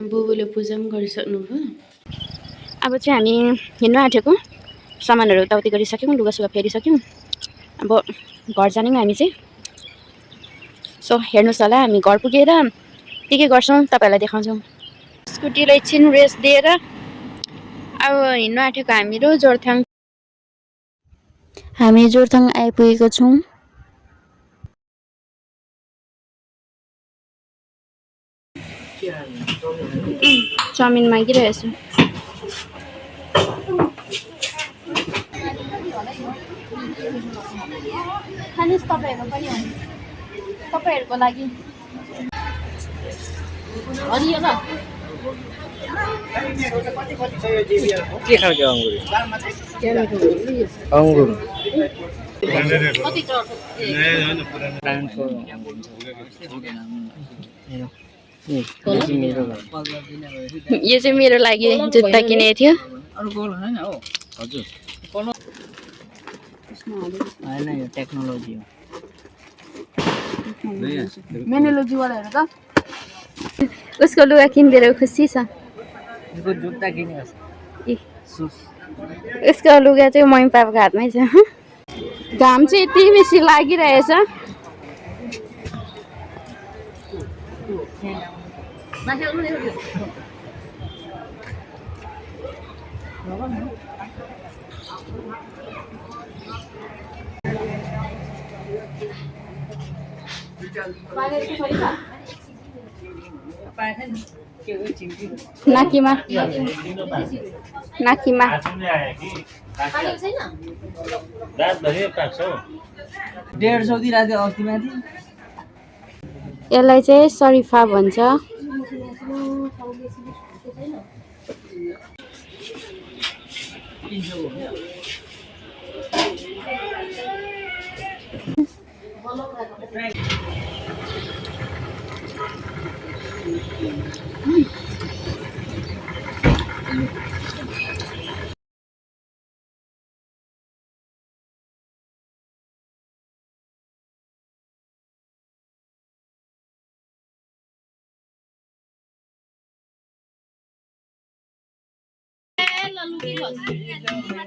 बुबुले पूजा पनि गरिसक्नुभयो। अब चाहिँ हामी हिँड्न आँटेको, सामानहरू यताउति गरिसक्यौँ, लुगासुगा फेरिसक्यौँ। अब घर जाने हामी चाहिँ। सो हेर्नुहोस् होला, हामी घर पुगेर के गर्छौँ तपाईँहरूलाई देखाउँछौँ। स्कुटीलाई एकछिन रेस्ट दिएर अब हिँड्न आँटेको हामीहरू जोरथाङ। हामी जोरथाङ आइपुगेको छौँ। चाउमिन मागिरहेछु। खानुहोस् तपाईँहरू पनि, तपाईँहरूको लागि। के खालको अङ्गुर? यो चाहिँ मेरो लागि जुत्ता किनेको थियो। टेक्नोलोजी हो। मेनोलोजी वालाहरू त उसको लुगा किनिदिएर खुसी छ। जुत्ता किनेको उसको लुगा चाहिँ मम्मी पापाको हातमै छ। घाम चाहिँ यति बेसी लागिरहेछ। नाकीमा 150 दिइरहेको थियो अस्ति माथि। यसलाई चाहिँ शरीफा भन्छ।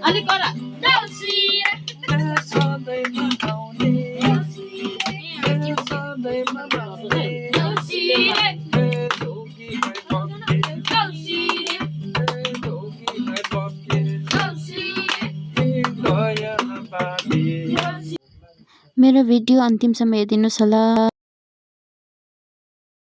अलिक गर मेरो भिडियो अन्तिमसम्म हेरिदिनुहोस् होला।